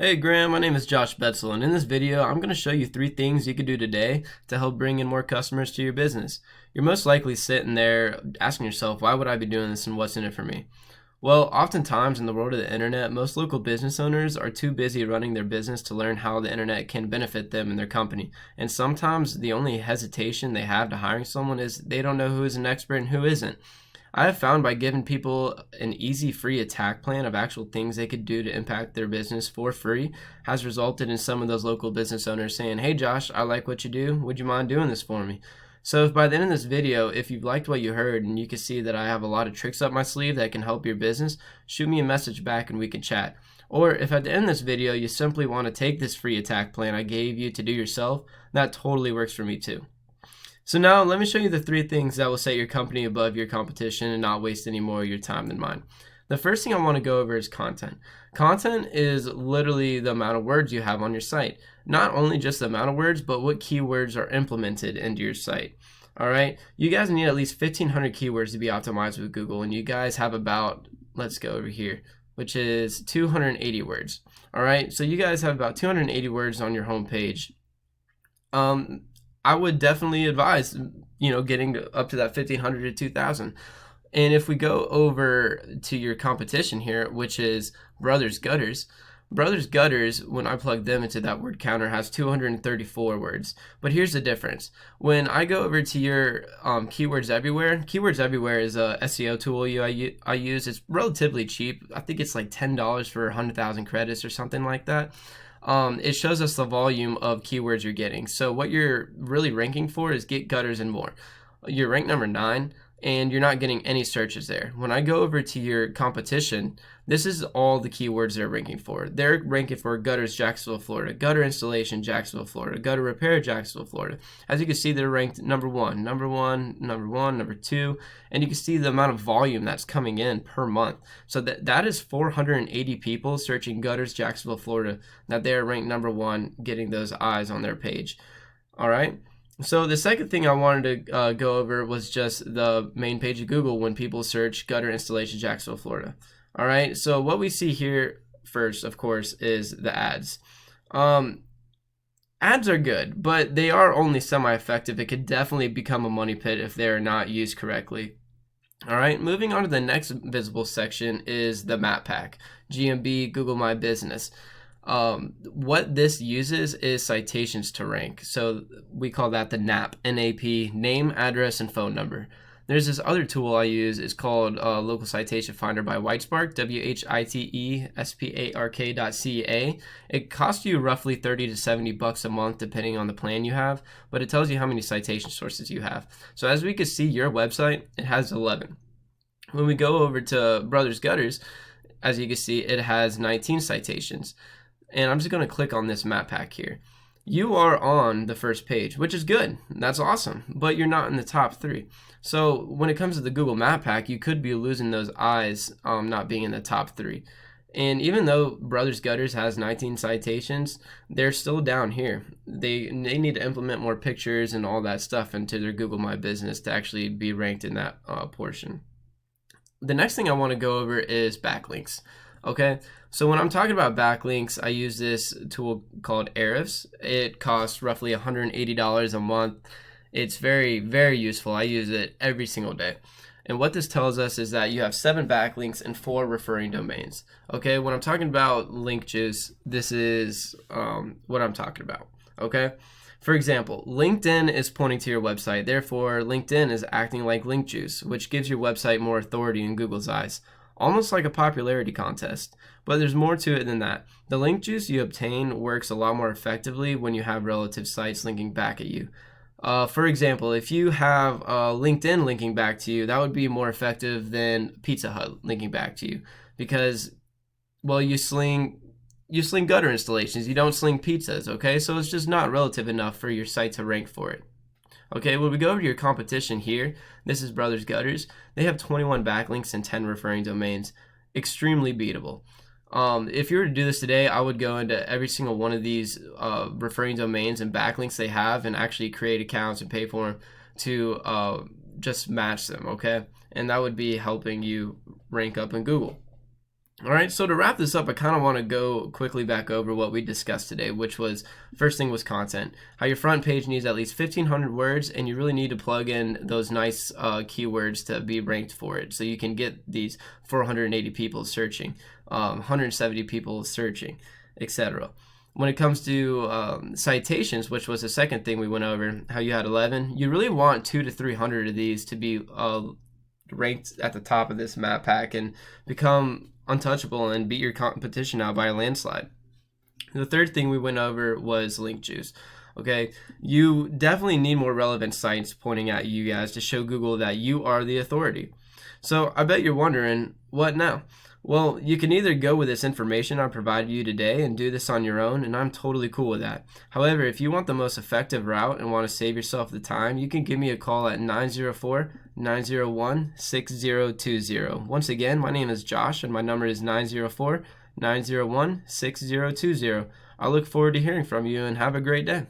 Hey Graham, my name is Josh Betzel, and in this video I'm going to show you 3 things you can do today to help bring in more customers to your business. You're most likely sitting there asking yourself, why would I be doing this and what's in it for me? Well, oftentimes in the world of the internet, most local business owners are too busy running their business to learn how the internet can benefit them and their company. And sometimes the only hesitation they have to hiring someone is they don't know who is an expert and who isn't. I have found by giving people an easy free attack plan of actual things they could do to impact their business for free has resulted in some of those local business owners saying, hey Josh, I like what you do. Would you mind doing this for me? So if by the end of this video, if you've liked what you heard and you can see that I have a lot of tricks up my sleeve that can help your business, shoot me a message back and we can chat. Or if at the end of this video you simply want to take this free attack plan I gave you to do yourself, that totally works for me too. So now let me show you the 3 things that will set your company above your competition and not waste any more of your time than mine. The first thing I want to go over is content. Content is literally the amount of words you have on your site. Not only just the amount of words, but what keywords are implemented into your site. All right, you guys need at least 1,500 keywords to be optimized with Google, and you guys have about, let's go over here, which is 280 words. All right, so you guys have about 280 words on your homepage. I would definitely advise, getting up to that 1,500 to 2,000. And if we go over to your competition here, which is Brothers Gutters, when I plug them into that word counter, has 234 words. But here's the difference. When I go over to your Keywords Everywhere is a SEO tool I use. It's relatively cheap. I think it's like $10 for 100,000 credits or something like that. It shows us the volume of keywords you're getting. So what you're really ranking for is get gutters and more. You're ranked number 9 and you're not getting any searches there. When I go over to your competition, this is all the keywords they're ranking for. They're ranking for gutters, Jacksonville, Florida, gutter installation, Jacksonville, Florida, gutter repair, Jacksonville, Florida. As you can see, they're ranked number 1, number 2, and you can see the amount of volume that's coming in per month. So that is 480 people searching gutters, Jacksonville, Florida, that they are ranked number 1, getting those eyes on their page. All right. So the second thing I wanted to go over was just the main page of Google when people search gutter installation Jacksonville, Florida. All right, so what we see here first, of course, is the ads. Ads are good, but they are only semi-effective. It could definitely become a money pit if they are not used correctly. All right, moving on to the next visible section is the map pack, G&B, Google My Business. What this uses is citations to rank. So we call that the NAP, N-A-P, name, address, and phone number. There's this other tool I use. It's called Local Citation Finder by Whitespark, WHITESPARK.ca. It costs you roughly 30 to 70 bucks a month depending on the plan you have, but it tells you how many citation sources you have. So as we can see, your website, it has 11. When we go over to Brothers Gutters, as you can see, it has 19 citations. And I'm just going to click on this map pack here. You are on the first page, which is good. That's awesome, but you're not in the top 3. So when it comes to the Google Map Pack, you could be losing those eyes not being in the top 3. And even though Brothers Gutters has 19 citations, they're still down here. They need to implement more pictures and all that stuff into their Google My Business to actually be ranked in that portion. The next thing I want to go over is backlinks. Okay, so when I'm talking about backlinks, I use this tool called Ahrefs. It costs roughly $180 a month. It's very, very useful. I use it every single day. And what this tells us is that you have 7 backlinks and 4 referring domains. Okay, when I'm talking about link juice, this is what I'm talking about. Okay, for example, LinkedIn is pointing to your website. Therefore, LinkedIn is acting like link juice, which gives your website more authority in Google's eyes. Almost like a popularity contest, but there's more to it than that. The link juice you obtain works a lot more effectively when you have relative sites linking back at you. For example, if you have LinkedIn linking back to you, that would be more effective than Pizza Hut linking back to you because, well, you sling gutter installations, you don't sling pizzas, okay? So it's just not relative enough for your site to rank for it. Okay, when we go over to your competition here, this is Brothers Gutters. They have 21 backlinks and 10 referring domains. Extremely beatable. If you were to do this today, I would go into every single one of these referring domains and backlinks they have and actually create accounts and pay for them to just match them, okay? And that would be helping you rank up in Google. All right, so to wrap this up, I kind of want to go quickly back over what we discussed today, which was first thing was content. How your front page needs at least 1,500 words, and you really need to plug in those nice keywords to be ranked for it. So you can get these 480 people searching, 170 people searching, etc. When it comes to citations, which was the second thing we went over, how you had 11, you really want 200 to 300 of these to be ranked at the top of this map pack and become untouchable and beat your competition out by a landslide. The third thing we went over was link juice. Okay, you definitely need more relevant sites pointing at you guys to show Google that you are the authority. So I bet you're wondering, what now? Well, you can either go with this information I provided you today and do this on your own, and I'm totally cool with that. However, if you want the most effective route and want to save yourself the time, you can give me a call at 904-901-6020. Once again, my name is Josh, and my number is 904-901-6020. I look forward to hearing from you, and have a great day.